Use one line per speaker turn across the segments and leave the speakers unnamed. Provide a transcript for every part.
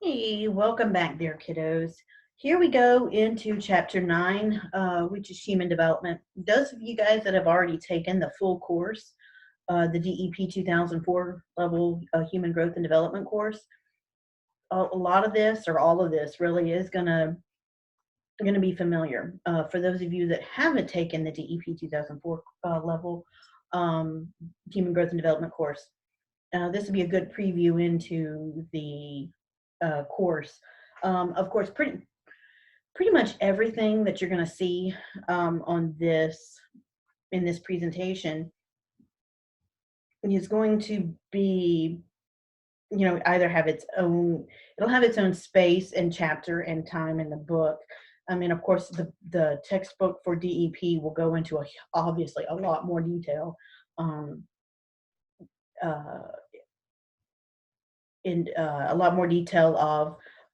Hey, welcome back there, kiddos. Here we go into chapter 9, which is human development. Those of you guys that have already taken the full course, the DEP 2004 level human growth and development course, a lot of this or all of this really is gonna be familiar. For those of you that haven't taken the DEP 2004 level human growth and development course, this would be a good preview into the course. Of course, pretty much everything that you're going to see on this in this presentation is going to be, either have its own. It'll have its own space and chapter and time in the book. I mean, of course, the textbook for DEP will go into obviously a lot more detail. Um, uh, in a lot more detail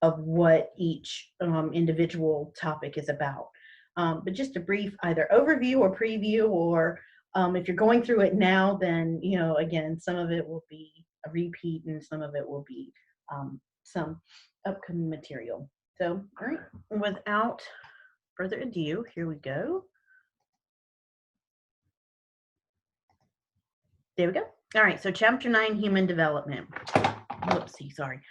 of what each individual topic is about. But just a brief either overview or preview, or if you're going through it now, then again, some of it will be a repeat, and some of it will be some upcoming material. So, all right, without further ado, here we go. There we go. All right, so chapter 9, human development. Whoopsie, sorry.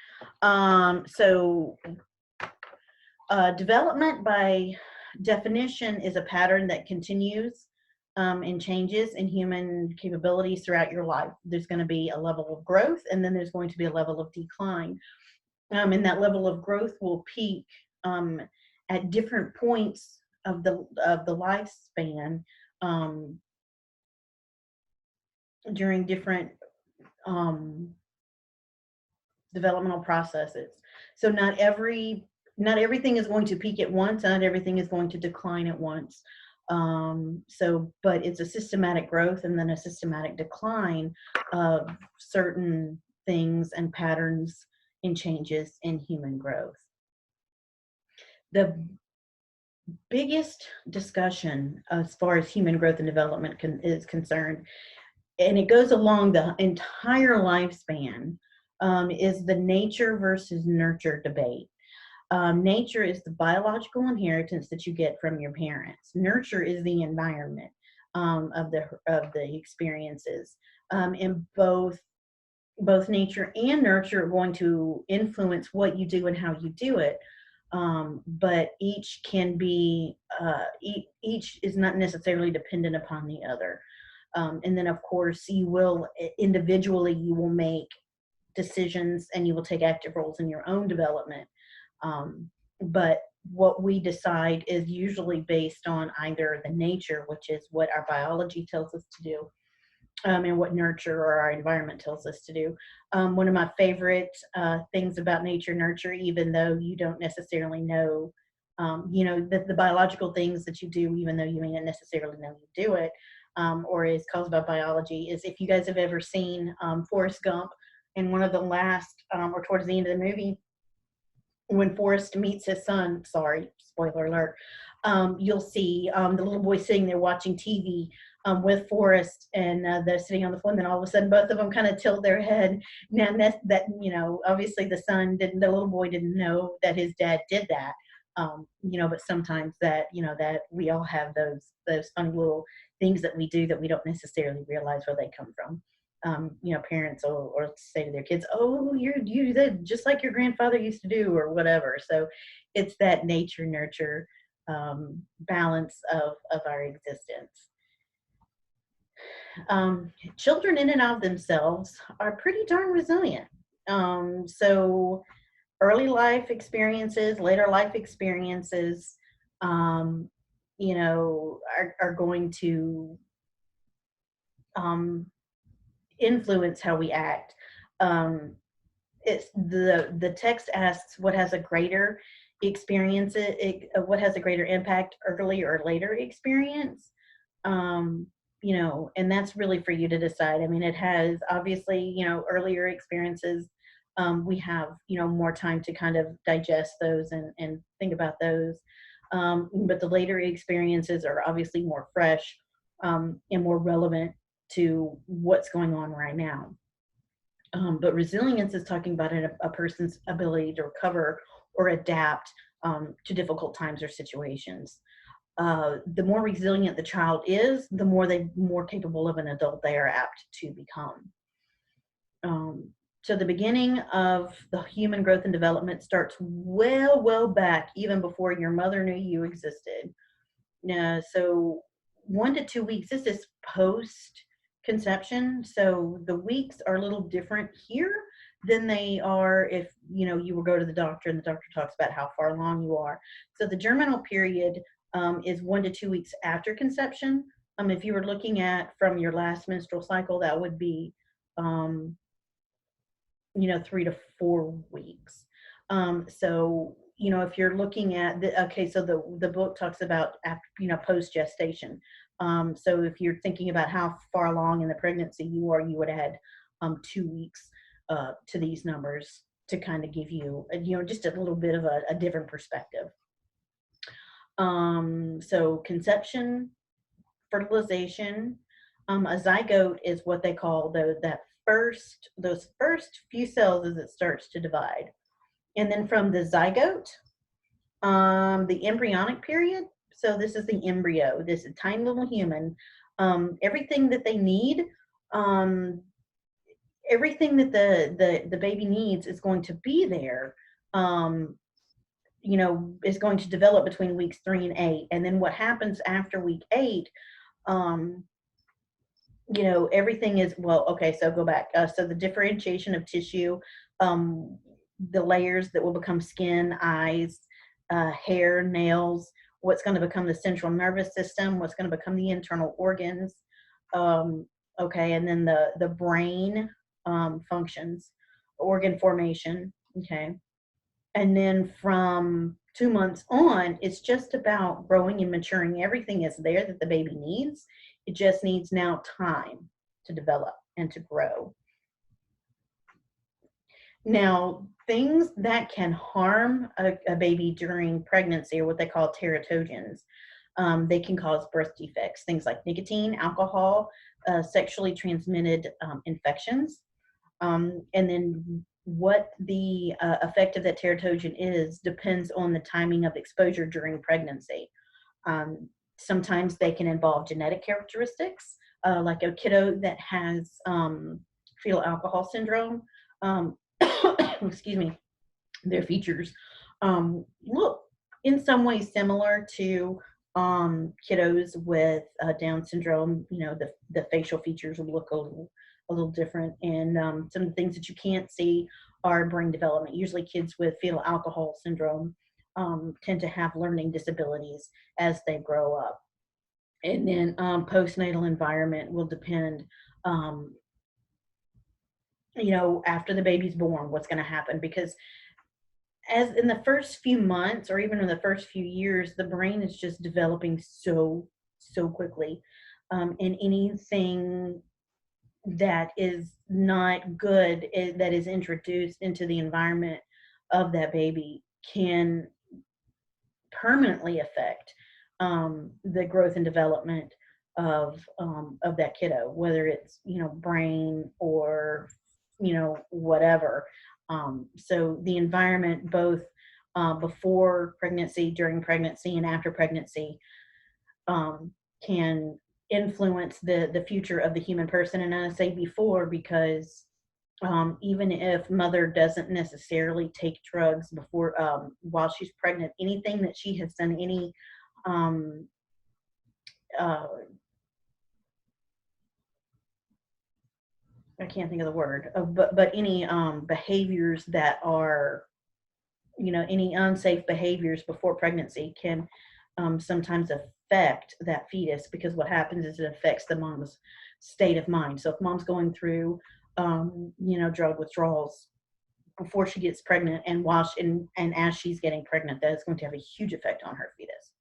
Development by definition is a pattern that continues and changes in human capabilities throughout your life. There's going to be a level of growth, and then there's going to be a level of decline. And that level of growth will peak at different points of the lifespan during different developmental processes. So not everything is going to peak at once, not everything is going to decline at once. But it's a systematic growth and then a systematic decline of certain things and patterns and changes in human growth. The biggest discussion as far as human growth and development is concerned, and it goes along the entire lifespan, is the nature versus nurture debate. Nature is the biological inheritance that you get from your parents. Nurture is the environment of the experiences, and both nature and nurture are going to influence what you do and how you do it. But each can be each is not necessarily dependent upon the other. And then, of course, you will individually make decisions and you will take active roles in your own development. But what we decide is usually based on either the nature, which is what our biology tells us to do, and what nurture or our environment tells us to do. One of my favorite things about nature nurture, even though you don't necessarily know, the biological things that you do, even though you may not necessarily know you do it, or is caused by biology, is if you guys have ever seen Forrest Gump, in one of the last, or towards the end of the movie, when Forrest meets his son, sorry, spoiler alert, you'll see the little boy sitting there watching TV with Forrest, and they're sitting on the floor, and then all of a sudden both of them kind of tilt their head. Now that obviously the little boy didn't know that his dad did that, but sometimes that we all have those funny little things that we do that we don't necessarily realize where they come from. Parents or say to their kids, "Oh, you do that just like your grandfather used to do," or whatever. So it's that nature nurture balance of our existence. Children in and of themselves are pretty darn resilient. So early life experiences, later life experiences, are going to influence how we act. It's the text asks what has a greater experience, what has a greater impact, early or later experience. And that's really for you to decide. I mean, it has obviously, earlier experiences, we have, more time to kind of digest those and think about those. But the later experiences are obviously more fresh and more relevant to what's going on right now. But resilience is talking about a person's ability to recover or adapt to difficult times or situations. The more resilient the child is, the more capable of an adult they are apt to become. Um, so the beginning of the human growth and development starts well back, even before your mother knew you existed. So 1 to 2 weeks, this is post conception. So the weeks are a little different here than they are if you will go to the doctor and the doctor talks about how far along you are. So the germinal period is 1 to 2 weeks after conception. If you were looking at from your last menstrual cycle, that would be um, 3 to 4 weeks. So if you're looking at so the book talks about after, post gestation. So if you're thinking about how far along in the pregnancy you are, you would add 2 weeks to these numbers to kind of give you just a little bit of a different perspective. So conception, fertilization, a zygote is what they call those first few cells as it starts to divide. And then from the zygote, the embryonic period, so this is the embryo, this is a tiny little human, everything that they need, everything that the baby needs is going to be there, is going to develop between weeks 3 and 8. And then what happens after week 8, everything is, okay, so go back. So the differentiation of tissue, the layers that will become skin, eyes, hair, nails, what's going to become the central nervous system, what's going to become the internal organs. Okay, and then the brain functions, organ formation. Okay. And then from 2 months on, it's just about growing and maturing. Everything is there that the baby needs. It just needs now time to develop and to grow. Now, things that can harm a baby during pregnancy are what they call teratogens. They can cause birth defects, things like nicotine, alcohol, sexually transmitted infections. And then what the effect of that teratogen is depends on the timing of exposure during pregnancy. Sometimes they can involve genetic characteristics, like a kiddo that has fetal alcohol syndrome. Excuse me, their features look in some ways similar to kiddos with Down syndrome. The facial features will look a little different, and some of the things that you can't see are brain development. Usually kids with fetal alcohol syndrome tend to have learning disabilities as they grow up. And then postnatal environment will depend, after the baby's born, what's going to happen, because as in the first few months or even in the first few years, the brain is just developing so quickly, and anything that is not good that is introduced into the environment of that baby can permanently affect the growth and development of that kiddo, whether it's brain or whatever. So the environment, both before pregnancy, during pregnancy, and after pregnancy, can influence the future of the human person. And I say before because even if mother doesn't necessarily take drugs before while she's pregnant, anything that she has done, any uh, I can't think of the word, but any behaviors that are, any unsafe behaviors before pregnancy can sometimes affect that fetus, because what happens is it affects the mom's state of mind. So if mom's going through, drug withdrawals before she gets pregnant, and and as she's getting pregnant, that is going to have a huge effect on her fetus.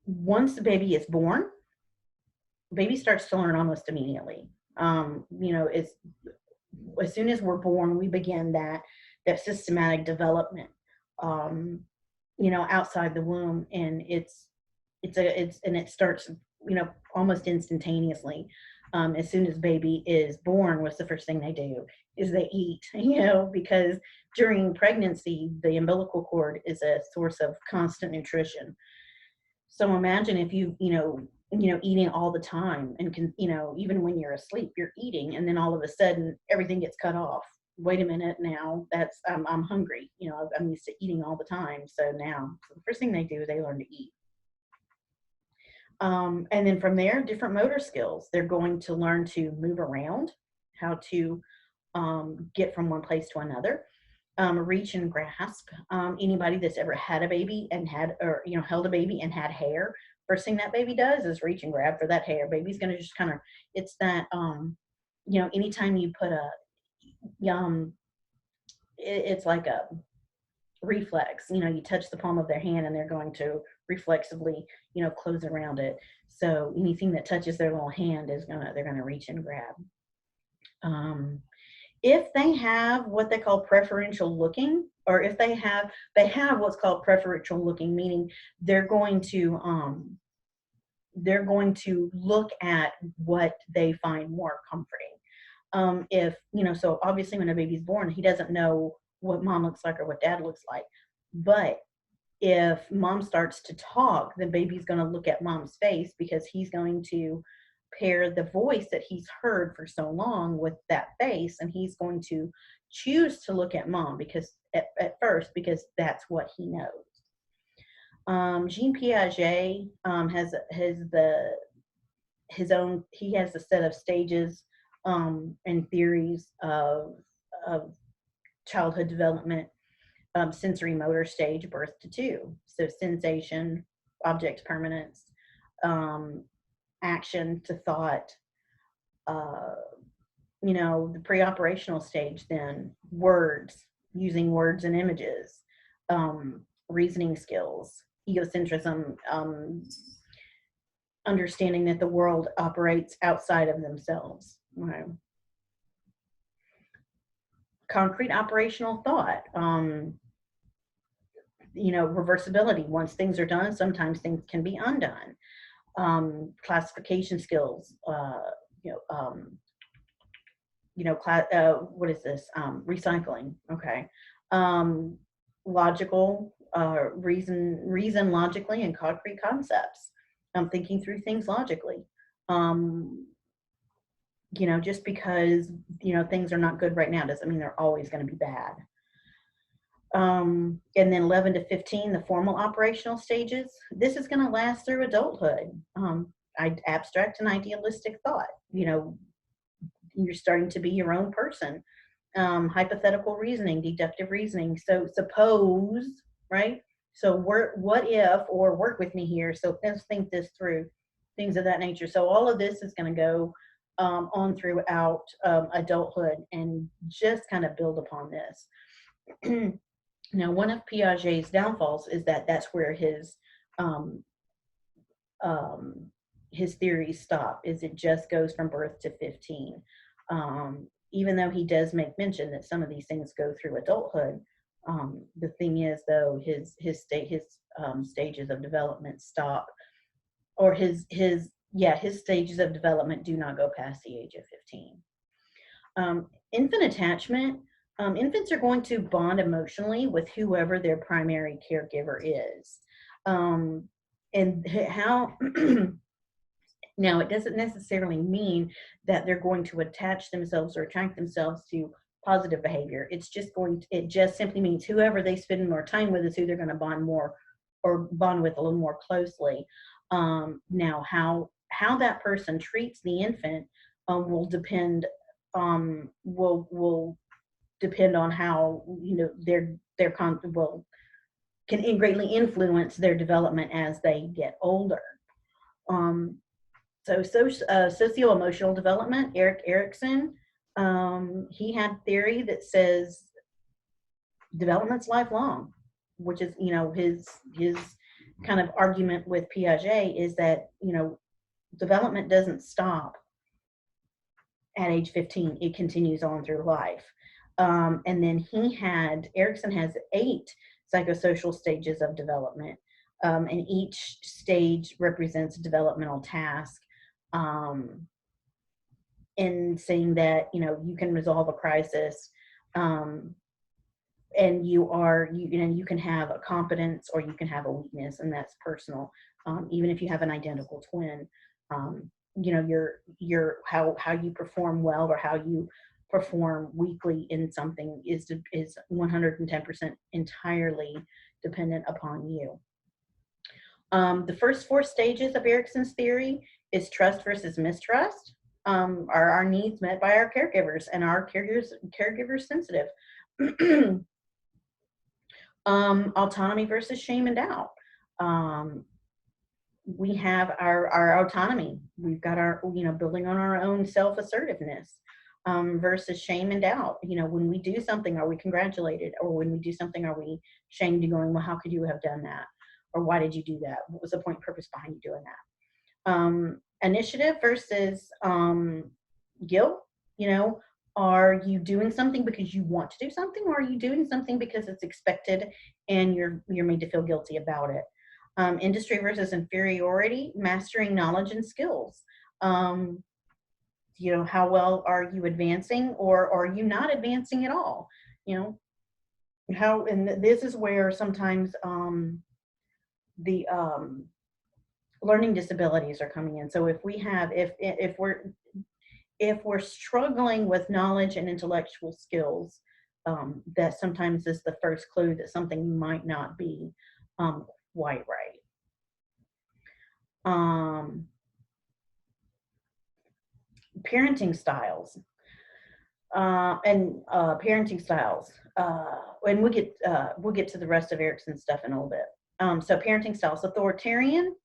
Once the baby is born, baby starts to learn almost immediately. As soon as we're born, we begin that systematic development, outside the womb, and it starts, almost instantaneously. as soon as baby is born, what's the first thing they do? Is they eat, because during pregnancy, the umbilical cord is a source of constant nutrition. So imagine if eating all the time and even when you're asleep, you're eating, and then all of a sudden everything gets cut off. Wait a minute, now that's I'm hungry. I'm used to eating all the time, so the first thing they do is they learn to eat. And then from there, different motor skills. They're going to learn to move around, how to get from one place to another, reach and grasp. Anybody that's ever had a baby and held a baby and had hair, first thing that baby does is reach and grab for that hair. Baby's going to just kind of, it's that, anytime you put it's like a reflex. You touch the palm of their hand and they're going to reflexively, close around it. So anything that touches their little hand they're gonna reach and grab. If they have what they call preferential looking, or if they have what's called preferential looking, meaning they're going to look at what they find more comforting. So obviously when a baby's born, he doesn't know what mom looks like or what dad looks like. But if mom starts to talk, the baby's going to look at mom's face, because he's going to pair the voice that he's heard for so long with that face, and he's going to choose to look at mom because at first, because that's what he knows. Jean Piaget has a set of stages and theories of childhood development. Sensory motor stage, birth to 2. So sensation, object permanence, action to thought, the pre-operational stage, then words, using words and images, reasoning skills, egocentrism, understanding that the world operates outside of themselves. Right. Concrete operational thought, reversibility. Once things are done, sometimes things can be undone. Classification skills, what is this? Recycling. Okay. Logical, reason logically, and concrete concepts. Thinking through things logically. Just because, things are not good right now doesn't mean they're always going to be bad. And then 11 to 15, the formal operational stages. This is going to last through adulthood. Abstract and idealistic thought. You're starting to be your own person. Hypothetical reasoning, deductive reasoning. So suppose, right? So what if, or work with me here. So let's think this through, things of that nature. So all of this is going to go on throughout adulthood and just kind of build upon this. Now, one of Piaget's downfalls is that that's where his theories stop, is it just goes from birth to 15. Even though he does make mention that some of these things go through adulthood, the thing is, though, his stages of development stop, or his stages of development do not go past the age of 15. Infant attachment. Infants are going to bond emotionally with whoever their primary caregiver is. And how, now it doesn't necessarily mean that they're going to attach themselves or attract themselves to positive behavior. It just simply means whoever they spend more time with is who they're going to bond with a little more closely. Now, how that person treats the infant will depend on how can greatly influence their development as they get older. Socio-emotional development. Erik Erikson, he had theory that says development's lifelong, which is his kind of argument with Piaget is that development doesn't stop at age 15; it continues on through life. And then Erikson has 8 psychosocial stages of development, and each stage represents a developmental task. in saying that, you know, you can resolve a crisis, um, and you know, you can have a competence or you can have a weakness, and that's personal. Even if you have an identical twin, you know, your how you perform well or how you perform weakly in something is 110% entirely dependent upon you. The first four stages of Erickson's theory is trust versus mistrust. Are our needs met by our caregivers, and are caregivers sensitive? Autonomy versus shame and doubt. We have our autonomy. We've got our, you know, building on our own self-assertiveness, versus shame and doubt. You know, when we do something, are we congratulated? Or when we do something, are we shamed and going, well, how could you have done that? Or why did you do that? What was the point and purpose behind you doing that? Initiative versus guilt. You know, are you doing something because you want to do something, or are you doing something because it's expected and you're made to feel guilty about it? Industry versus inferiority, mastering knowledge and skills. You know, how well are you advancing, or are you not advancing at all? You know, how, and this is where sometimes the learning disabilities are coming in. So if we have, if we're struggling with knowledge and intellectual skills, that sometimes is the first clue that something might not be quite right. Parenting styles. Parenting styles. And we'll get to the rest of Erickson's stuff in a little bit. So parenting styles. Authoritarian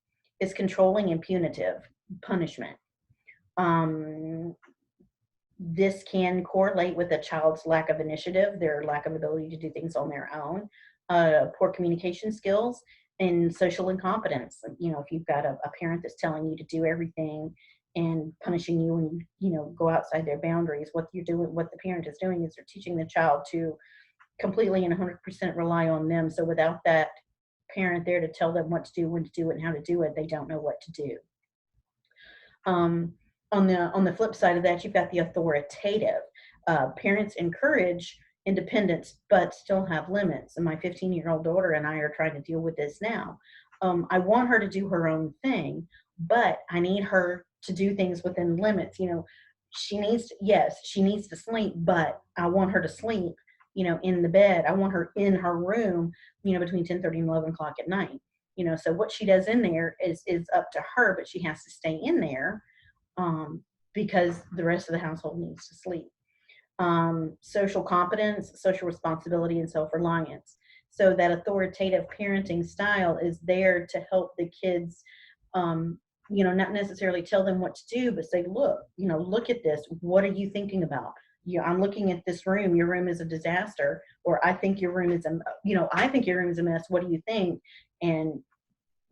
is controlling and punitive punishment. This can correlate with a child's lack of initiative, their lack of ability to do things on their own, poor communication skills, and social incompetence. You know, if you've got a parent that's telling you to do everything and punishing you when you know, go outside their boundaries, what the parent is doing is they're teaching the child to completely and 100% rely on them. So without that parent there to tell them what to do, when to do it, and how to do it, they don't know what to do. On the flip side of that, you've got the authoritative. Parents encourage independence, but still have limits. And my 15-year-old daughter and I are trying to deal with this now. I want her to do her own thing, but I need her to do things within limits. You know, she needs to sleep, but I want her to sleep, you know, in the bed. I want her in her room, you know, between 10:30 and 11 o'clock at night. You know, so what she does in there is up to her, but she has to stay in there, because the rest of the household needs to sleep. Social competence, social responsibility, and self-reliance. So that authoritative parenting style is there to help the kids, you know, not necessarily tell them what to do, but say, look, you know, look at this. What are you thinking about? I'm looking at this room. Your room is a disaster, or I think your room is I think your room is a mess. What do you think? And,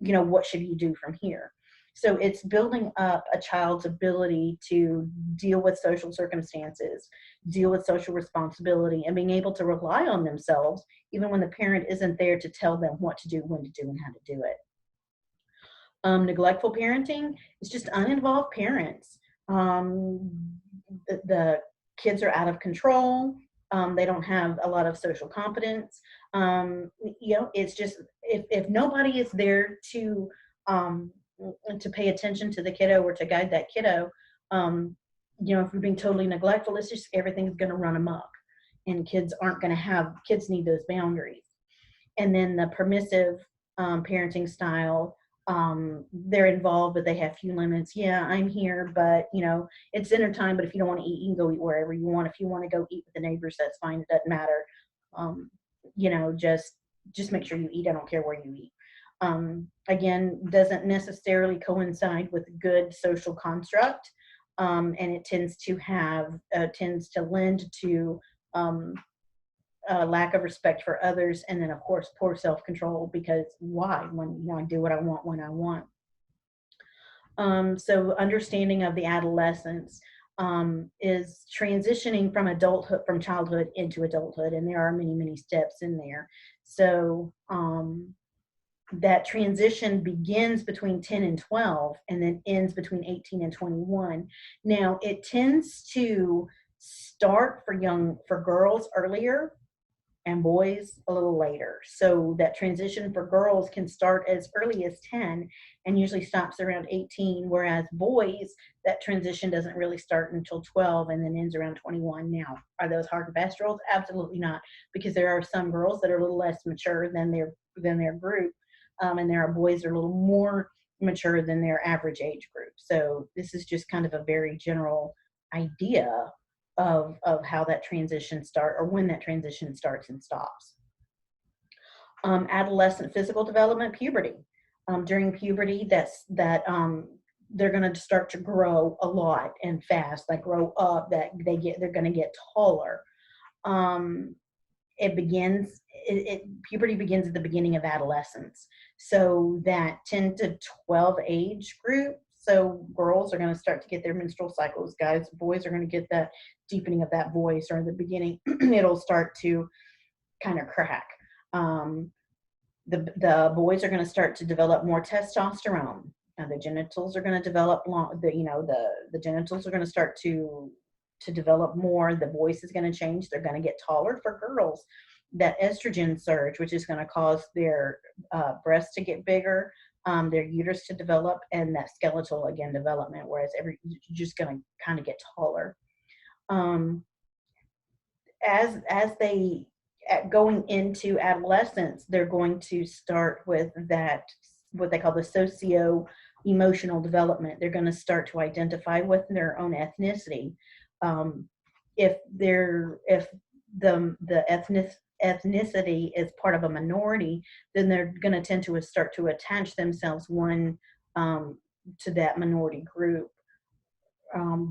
you know, what should you do from here? So it's building up a child's ability to deal with social circumstances, deal with social responsibility, and being able to rely on themselves, even when the parent isn't there to tell them what to do, when to do, and how to do it. Neglectful parenting is just uninvolved parents. The kids are out of control. They don't have a lot of social competence. You know, it's just, if nobody is there to pay attention to the kiddo or to guide that kiddo, you know, if you're being totally neglectful, it's just everything's going to run amok, and kids need those boundaries. And then the permissive parenting style, they're involved, but they have few limits. Yeah, I'm here, but you know, it's dinner time, but if you don't want to eat, you can go eat wherever you want. If you want to go eat with the neighbors, that's fine. It doesn't matter. You know, just make sure you eat. I don't care where you eat. Again, doesn't necessarily coincide with good social construct, and it tends to lend to lack of respect for others, and then of course poor self-control, because why, when, you know, I do what I want when I want. So understanding of the adolescence is transitioning from childhood into adulthood, and there are many steps in there. So that transition begins between 10 and 12 and then ends between 18 and 21. Now, it tends to start for girls earlier and boys a little later. So that transition for girls can start as early as 10 and usually stops around 18, whereas boys, that transition doesn't really start until 12 and then ends around 21. Now, are those hard and fast rules? Absolutely not, because there are some girls that are a little less mature than their group, and there are boys that are a little more mature than their average age group. So this is just kind of a very general idea of how that transition or when that transition starts and stops. Adolescent physical development, puberty. During puberty, they're going to start to grow a lot and fast. They grow up. They're going to get taller. Puberty begins at the beginning of adolescence. So that 10 to 12 age group. So girls are going to start to get their menstrual cycles. Boys are going to get that deepening of that voice, or in the beginning, it'll start to kind of crack. The boys are going to start to develop more testosterone. Now the genitals are going to develop the genitals are going to start to develop more. The voice is going to change. They're going to get taller. For girls, that estrogen surge, which is going to cause their breasts to get bigger, their uterus to develop, and that skeletal again development, whereas you're just going to kind of get taller. As they going into adolescence, they're going to start with that, what they call the socio-emotional development. They're going to start to identify with their own ethnicity. If the ethnicity is part of a minority, then they're going to tend to start to attach themselves to that minority group,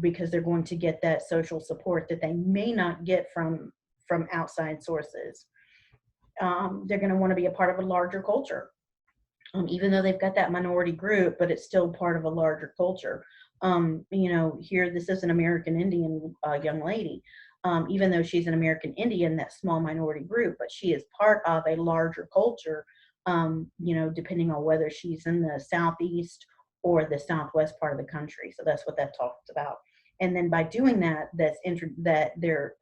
because they're going to get that social support that they may not get from outside sources. They're going to want to be a part of a larger culture, even though they've got that minority group, but it's still part of a larger culture. Here, this is an American Indian young lady. Even though she's an American Indian, that small minority group, but she is part of a larger culture, depending on whether she's in the Southeast or the Southwest part of the country. So that's what that talks about. And then by doing that, they're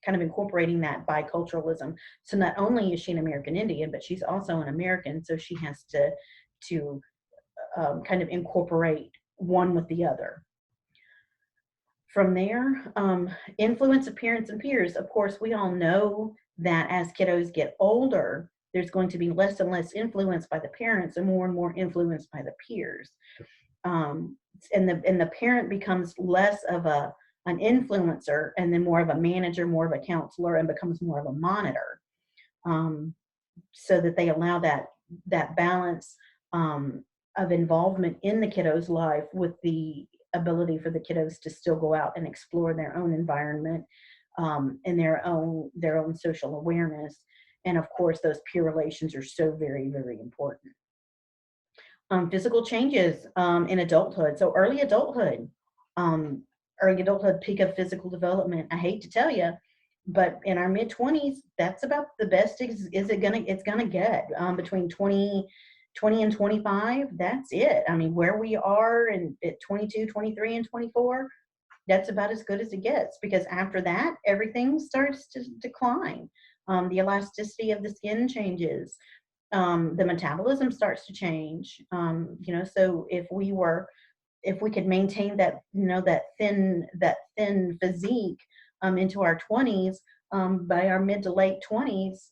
kind of incorporating that biculturalism. So not only is she an American Indian, but she's also an American. So she has to kind of incorporate one with the other. From there, influence of parents and peers. Of course, we all know that as kiddos get older, there's going to be less and less influence by the parents and more influence by the peers. And the parent becomes less of an influencer and then more of a manager, more of a counselor, and becomes more of a monitor, so that they allow that balance of involvement in the kiddo's life, with the ability for the kiddos to still go out and explore their own environment, and their own social awareness. And of course, those peer relations are so very, very important. Physical changes in adulthood. So early adulthood, peak of physical development. I hate to tell you, but in our mid-20s, that's about the best it's gonna get. Between 20 and 25, that's it. I mean, where we are at 22, 23, and 24, that's about as good as it gets, because after that, everything starts to decline. The elasticity of the skin changes. The metabolism starts to change. So if we could maintain that, that thin physique into our 20s, by our mid to late 20s,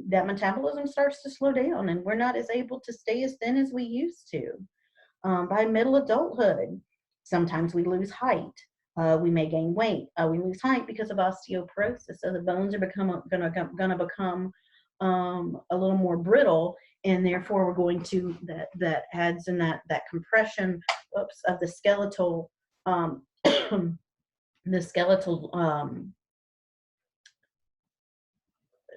that metabolism starts to slow down, and we're not as able to stay as thin as we used to. By middle adulthood, sometimes we lose height. We may gain weight. We lose height because of osteoporosis, so the bones are going to become a little more brittle, and therefore we're going to that adds in that compression of the skeletal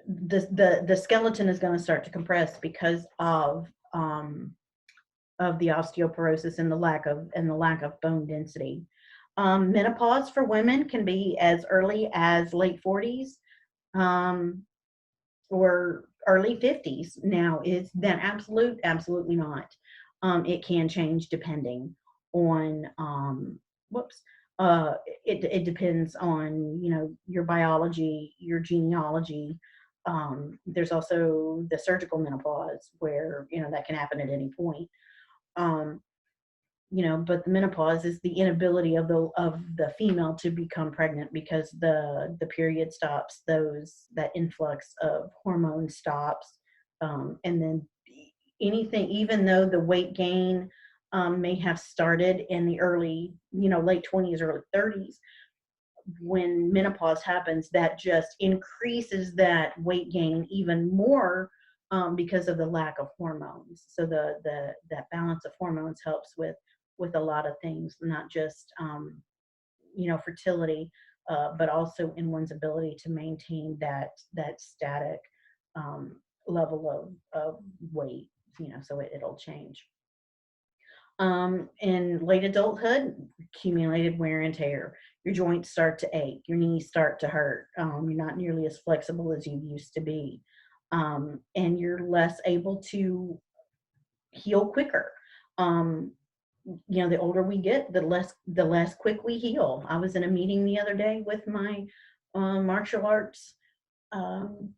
the skeleton is going to start to compress because of the osteoporosis and the lack of bone density. Menopause for women can be as early as late 40s, or early 50s now. Is that absolutely not. It can change depending on whoops it depends on, you know, your biology, your genealogy. There's also the surgical menopause where, you know, that can happen at any point. um, you know, but the menopause is the inability of the female to become pregnant because the period stops, those that influx of hormones stops. And then anything, even though the weight gain may have started in the early, you know, late 20s, early 30s, when menopause happens, that just increases that weight gain even more, because of the lack of hormones. So the that balance of hormones helps with a lot of things, not just you know, fertility, but also in one's ability to maintain that static um, level of weight. You know, so it'll change. In late adulthood, accumulated wear and tear. Your joints start to ache, your knees start to hurt, you're not nearly as flexible as you used to be, and you're less able to heal quicker. Um, you know, the older we get, the less quick we heal. I was in a meeting the other day with my martial arts um,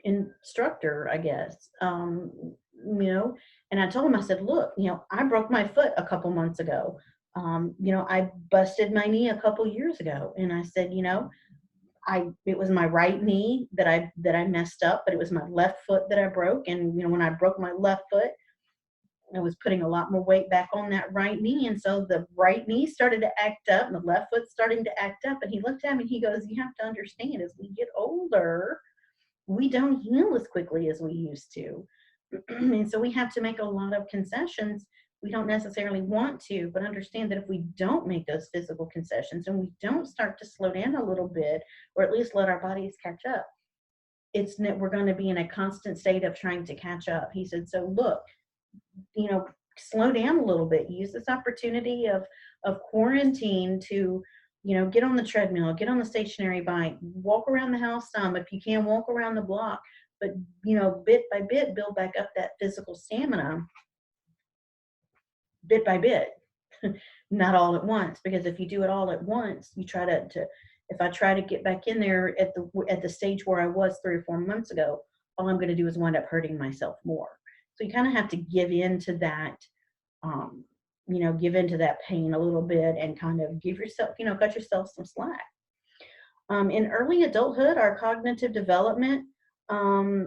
instructor, I guess. You know, and I told him, I said, look, you know, I broke my foot a couple months ago. You know, I busted my knee a couple years ago. And I said, you know, it was my right knee that I messed up, but it was my left foot that I broke. And, you know, when I broke my left foot, I was putting a lot more weight back on that right knee. And so the right knee started to act up and the left foot starting to act up. And he looked at me and he goes, you have to understand, as we get older, we don't heal as quickly as we used to. And so we have to make a lot of concessions. We don't necessarily want to, but understand that if we don't make those physical concessions and we don't start to slow down a little bit, or at least let our bodies catch up, we're going to be in a constant state of trying to catch up. He said, so look, you know, slow down a little bit. Use this opportunity of quarantine to, you know, get on the treadmill, get on the stationary bike, walk around the house some. If you can, walk around the block, but, you know, bit by bit, build back up that physical stamina, bit by bit. Not all at once, because if you do it all at once, you try to if I try to get back in there at the stage where I was 3 or 4 months ago, all I'm going to do is wind up hurting myself more. So you kind of have to give in to that, um, you know, give into that pain a little bit and kind of give yourself, you know, cut yourself some slack. In early adulthood, our cognitive development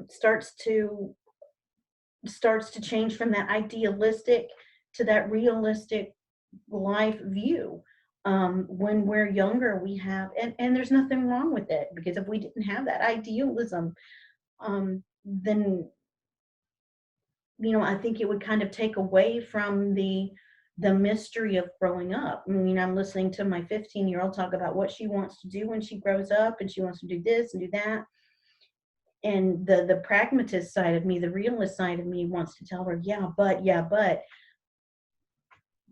starts to change from that idealistic to that realistic life view. When we're younger, we have, and there's nothing wrong with it, because if we didn't have that idealism, then, you know, I think it would kind of take away from the mystery of growing up. I mean, I'm listening to my 15-year-old talk about what she wants to do when she grows up, and she wants to do this and do that. And the pragmatist side of me, the realist side of me, wants to tell her, yeah, but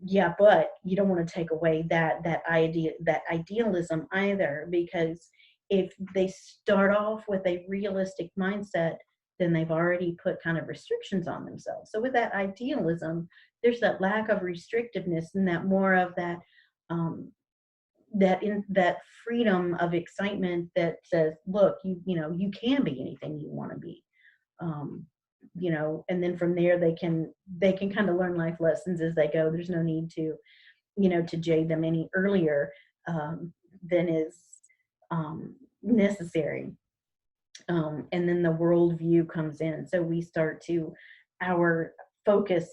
you don't want to take away that idea, that idealism either, because if they start off with a realistic mindset, then they've already put kind of restrictions on themselves. So with that idealism, there's that lack of restrictiveness and that more of that that freedom of excitement that says, look, you know, you can be anything you want to be. um, you know, and then from there they can kind of learn life lessons as they go. There's no need to, you know, to jade them any earlier than is necessary. And then the worldview comes in, so we start to, our focus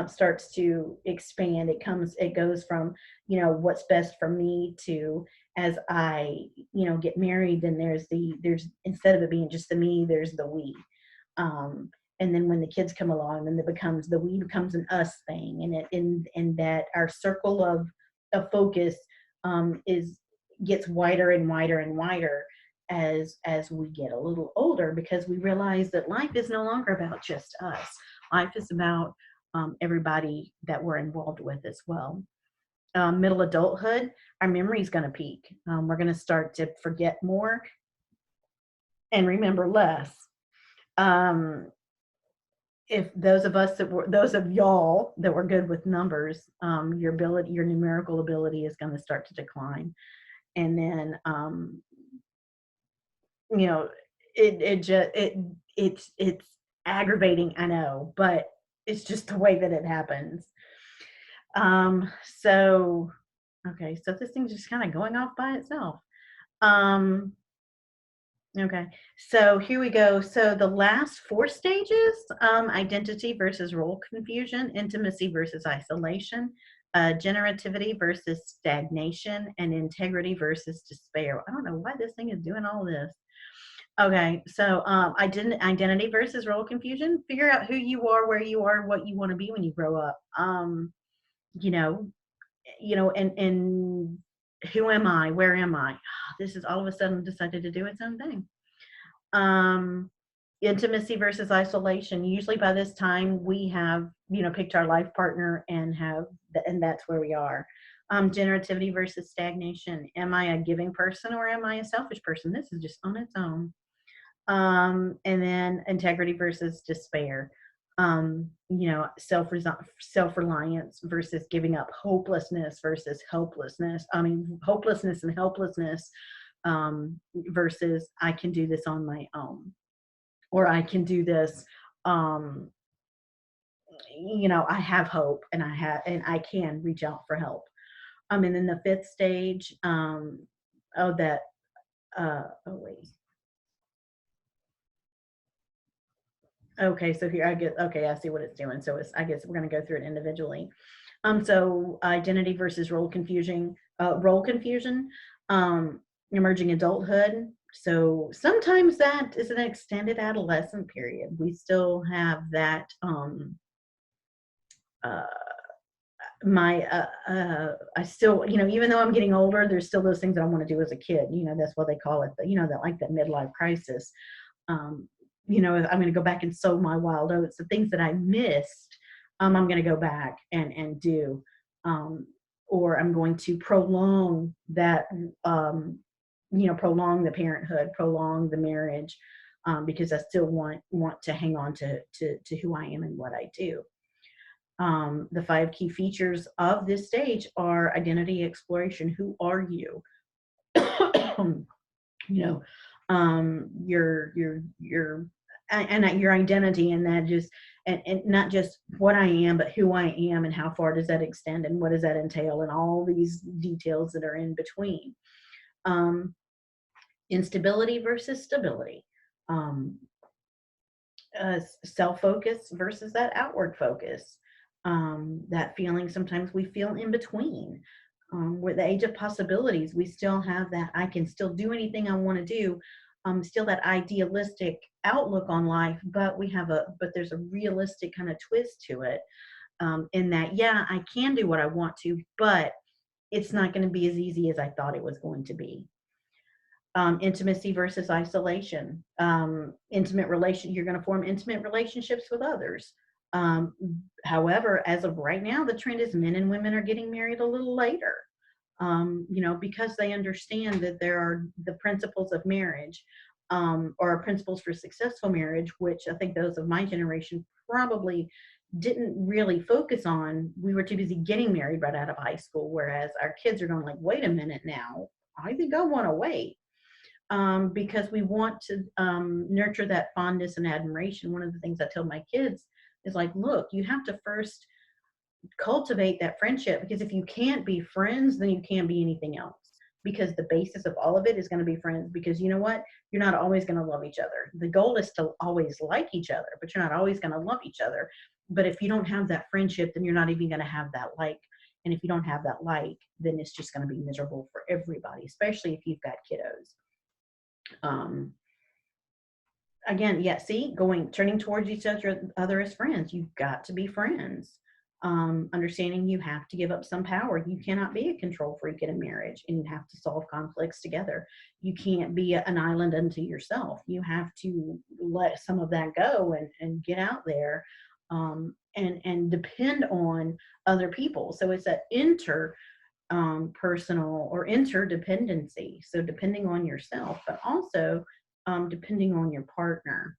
starts to expand. It goes from, you know, what's best for me to, as I, you know, get married, then there's instead of it being just the me, there's the we. And then when the kids come along, then the we becomes an us thing, and that our circle of focus is gets wider and wider and wider as we get a little older, because we realize that life is no longer about just us. Life is about everybody that we're involved with as well. Middle adulthood, our memory is going to peak. We're going to start to forget more and remember less. If those of y'all that were good with numbers, your numerical ability is going to start to decline. And then, you know, it's aggravating, I know, but it's just the way that it happens. So, okay, so this thing's just kind of going off by itself. Okay, so here we go. So the last 4 stages, identity versus role confusion, intimacy versus isolation, generativity versus stagnation, and integrity versus despair. I don't know why this thing is doing all this. Okay, so identity versus role confusion. Figure out who you are, where you are, what you want to be when you grow up. You know, and who am I? Where am I? This is all of a sudden decided to do its own thing. Intimacy versus isolation. Usually by this time we have, picked our life partner and that's where we are. Generativity versus stagnation. Am I a giving person or am I a selfish person? This is just on its own. And then integrity versus despair. Self-reliance versus giving up, hopelessness versus helplessness. Hopelessness and helplessness versus I can do this on my own, or I can do this. I have hope, and I can reach out for help. And then the 5th stage, Okay, so here I see what it's doing. So I guess we're going to go through it individually. So identity versus role confusion, emerging adulthood. So sometimes that is an extended adolescent period. We still have that, I still, even though I'm getting older, there's still those things that I want to do as a kid. That's what they call it, that like that midlife crisis. I'm going to go back and sow my wild oats. The things that I missed, I'm going to go back and do, or I'm going to prolong that, prolong the parenthood, prolong the marriage, because I still want to hang on to who I am and what I do. The 5 key features of this stage are identity exploration. Who are you? Your identity, and that just and not just what I am, but who I am, and how far does that extend, and what does that entail, and all these details that are in between. Instability versus stability. Self-focus versus that outward focus. That feeling sometimes we feel in between. We're the age of possibilities. We still have that I can still do anything I want to do. Still that idealistic outlook on life, but there's a realistic kind of twist to it. In that, yeah, I can do what I want to, but it's not going to be as easy as I thought it was going to be. Intimacy versus isolation. You're going to form intimate relationships with others. However, as of right now, the trend is men and women are getting married a little later, because they understand that there are the principles of marriage, or principles for successful marriage, which I think those of my generation probably didn't really focus on. We were too busy getting married right out of high school, whereas our kids are going like, wait a minute now, I think I want to wait. Because we want to nurture that fondness and admiration. One of the things I tell my kids is like, look, you have to first cultivate that friendship, because if you can't be friends, then you can't be anything else, because the basis of all of it is going to be friends. Because you know what? You're not always going to love each other. The goal is to always like each other, but you're not always going to love each other. But if you don't have that friendship, then you're not even going to have that like. And if you don't have that like, then it's just going to be miserable for everybody, especially if you've got kiddos. Again, yeah, see, turning towards each other as friends. You've got to be friends. Understanding you have to give up some power. You cannot be a control freak in a marriage, and you have to solve conflicts together. You can't be an island unto yourself. You have to let some of that go and get out there, and depend on other people. So it's that personal or interdependency. So depending on yourself, but also depending on your partner.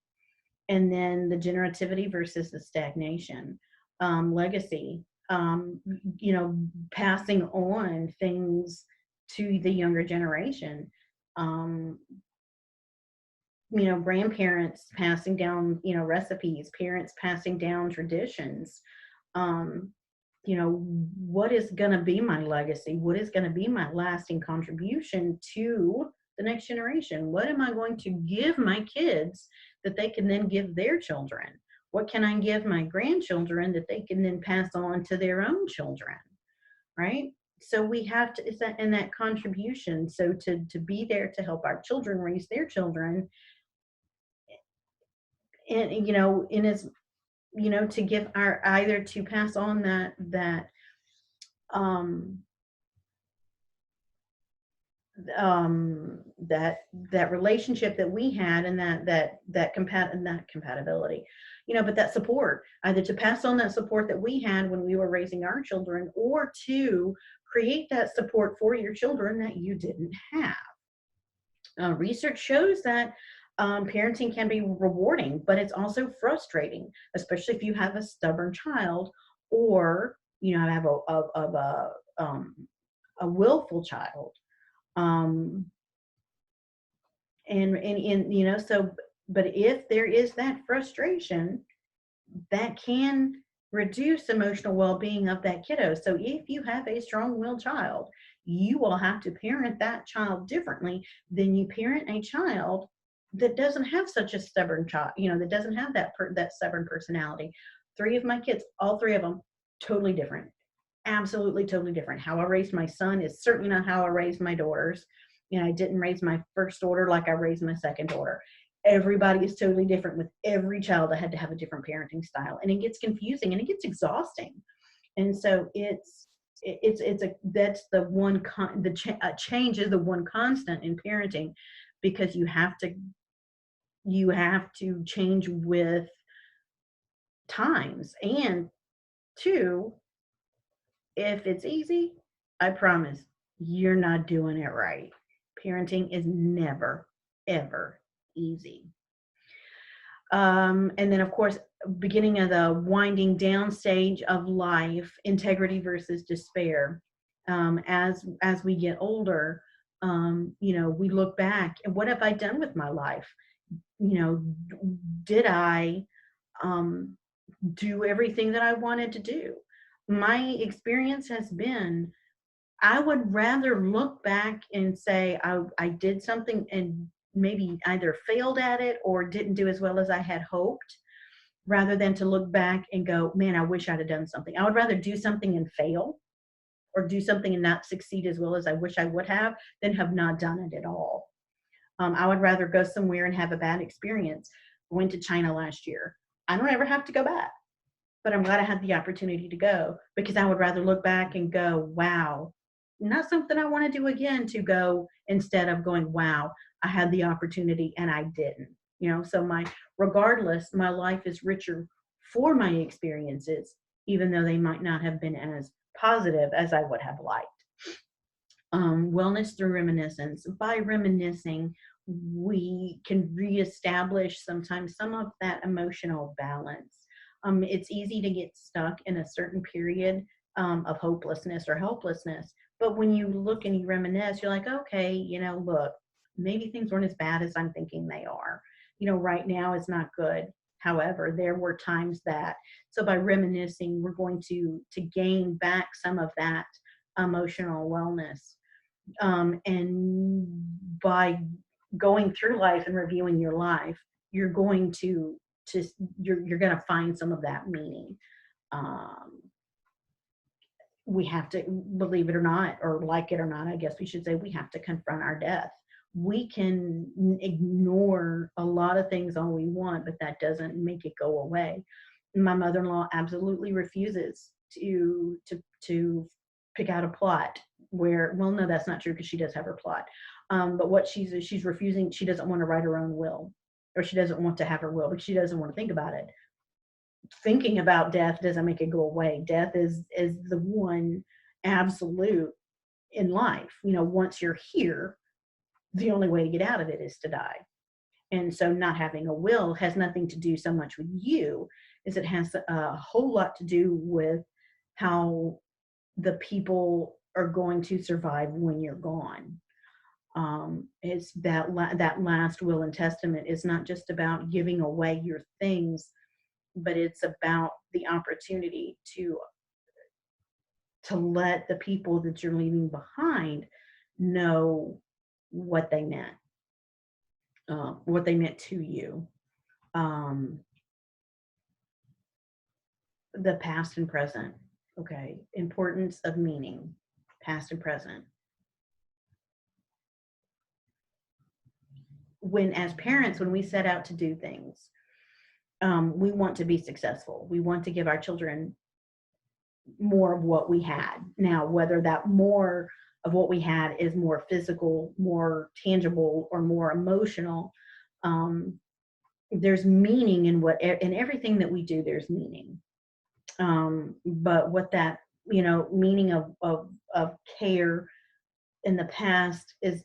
And then the generativity versus the stagnation, legacy, you know, passing on things to the younger generation. Um, you know, grandparents passing down, you know, recipes, parents passing down traditions. Um, you know, what is going to be my legacy? What is going to be my lasting contribution to the next generation? What am I going to give my kids that they can then give their children? What can I give my grandchildren that they can then pass on to their own children? Right? So we have to, it's that in that contribution. So to be there to help our children raise their children, and you know, in as you know, to give our, either to pass on um that that relationship that we had, and that compatibility, you know, but that support, either to pass on that support that we had when we were raising our children, or to create that support for your children that you didn't have. Research shows that parenting can be rewarding, but it's also frustrating, especially if you have a stubborn child, or you know, have a willful child. um, and you know, so, but if there is that frustration, that can reduce emotional well-being of that kiddo. So if you have a strong-willed child, you will have to parent that child differently than you parent a child that doesn't have such a stubborn child, you know, that doesn't have that stubborn personality. Three of my kids, all three of them, totally different, absolutely totally different. How I raised my son is certainly not how I raised my daughters. You know, I didn't raise my first daughter like I raised my second daughter. Everybody is totally different. With every child, I had to have a different parenting style, and it gets confusing and it gets exhausting. And so it's a, that's the one change is the one constant in parenting, because you have to change with times. And two, if it's easy, I promise you're not doing it right. Parenting is never, ever easy. And then, of course, beginning of the winding down stage of life, integrity versus despair. As we get older, you know, we look back and what have I done with my life? You know, did I um, do everything that I wanted to do? My experience has been, I would rather look back and say I did something and maybe either failed at it or didn't do as well as I had hoped, rather than to look back and go, man, I wish I'd have done something. I would rather do something and fail, or do something and not succeed as well as I wish I would have, than have not done it at all. I would rather go somewhere and have a bad experience. Went to China last year. I don't ever have to go back, but I'm glad I had the opportunity to go, because I would rather look back and go, wow, not something I want to do again, to go, instead of going, wow, I had the opportunity and I didn't. You know, so regardless, my life is richer for my experiences, even though they might not have been as positive as I would have liked. Wellness through reminiscence. By reminiscing, we can reestablish sometimes some of that emotional balance. It's easy to get stuck in a certain period of hopelessness or helplessness. But when you look and you reminisce, you're like, okay, you know, look, maybe things weren't as bad as I'm thinking they are. You know, right now is not good. However, there were times that, so by reminiscing, we're going to gain back some of that emotional wellness. And by going through life and reviewing your life, you're going to you're going to find some of that meaning. Um, we have to, believe it or not, or like it or not, I guess we should say, we have to confront our death. We can ignore a lot of things all we want, but that doesn't make it go away. My mother-in-law absolutely refuses to pick out a plot where, well, no, that's not true, because she does have her plot. But what she's refusing, she doesn't want to write her own will, or she doesn't want to have her will, because she doesn't want to think about it. Thinking about death doesn't make it go away. Death is the one absolute in life. You know, once you're here, the only way to get out of it is to die. And so not having a will has nothing to do so much with you as it has a whole lot to do with how the people are going to survive when you're gone. It's that last will and testament is not just about giving away your things, but it's about the opportunity to let the people that you're leaving behind know what they meant, what they meant to you. Um, the past and present. Okay, importance of meaning, past and present. When, as parents, when we set out to do things, we want to be successful. We want to give our children more of what we had. Now, whether that more of what we had is more physical, more tangible, or more emotional, there's meaning in everything that we do. There's meaning, but what that meaning of care in the past is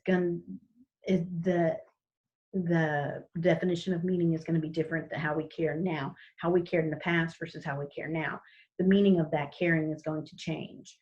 the definition of meaning is going to be different than how we care now. How we cared in the past versus how we care now. The meaning of that caring is going to change.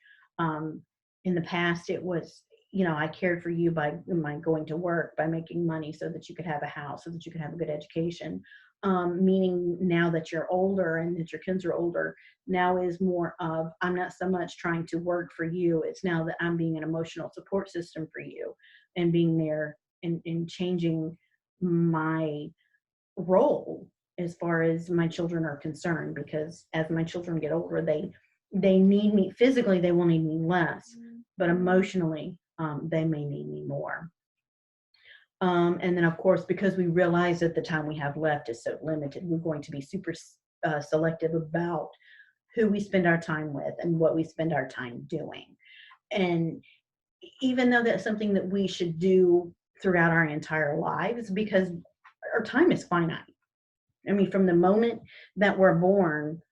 In the past, it was, I cared for you by going to work, by making money so that you could have a house, so that you could have a good education. Meaning now that you're older and that your kids are older, now is more of, I'm not so much trying to work for you. It's now that I'm being an emotional support system for you and being there and changing my role as far as my children are concerned, because as my children get older, they need me physically. They will need me less, but emotionally, they may need me more. And then, of course, because we realize that the time we have left is so limited, we're going to be super selective about who we spend our time with and what we spend our time doing. And even though that's something that we should do throughout our entire lives, because our time is finite. I mean, from the moment that we're born,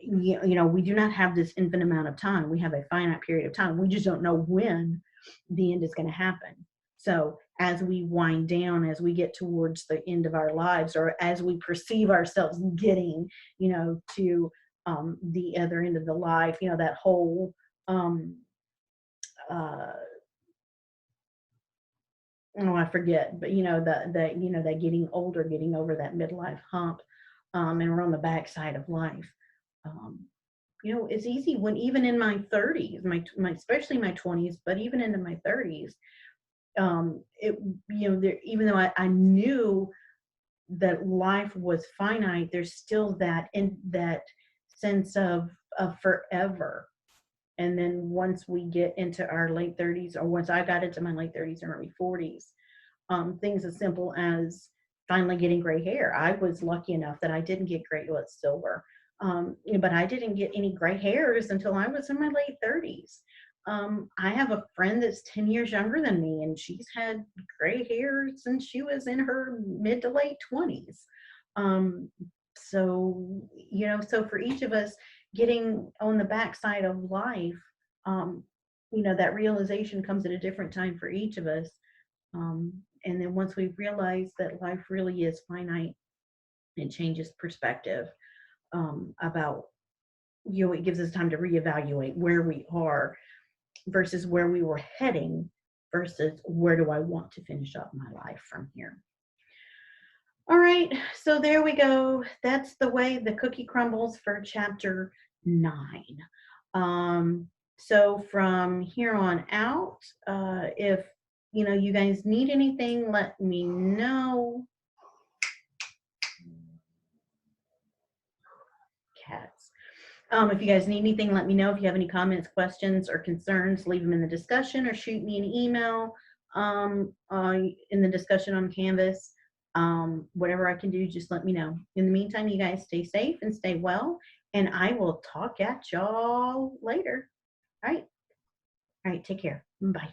we do not have this infinite amount of time. We have a finite period of time. We just don't know when the end is going to happen. So as we wind down, as we get towards the end of our lives, or as we perceive ourselves getting, to the other end of the life, that whole I forget, but that getting older, getting over that midlife hump, and we're on the backside of life. It's easy when even in my 30s, especially my 20s, but even into my 30s, even though I knew that life was finite, there's still that sense of forever. And then once we get into our late 30s, or once I got into my late 30s and early 40s, things as simple as finally getting gray hair. I was lucky enough that I didn't get gray, well, it's silver, but I didn't get any gray hairs until I was in my late 30s. I have a friend that's 10 years younger than me, and she's had gray hair since she was in her mid to late 20s. So for each of us, getting on the backside of life, that realization comes at a different time for each of us. And then once we realize that life really is finite, it changes perspective about, it gives us time to reevaluate where we are versus where we were heading versus where do I want to finish up my life from here. All right, so there we go. That's the way the cookie crumbles for chapter 9. So from here on out, if you guys need anything, let me know. Cats. If you guys need anything, let me know. If you have any comments, questions, or concerns, leave them in the discussion or shoot me an email in the discussion on Canvas. Whatever I can do, just let me know. In the meantime, you guys stay safe and stay well, and I will talk at y'all later. All right. Take care. Bye.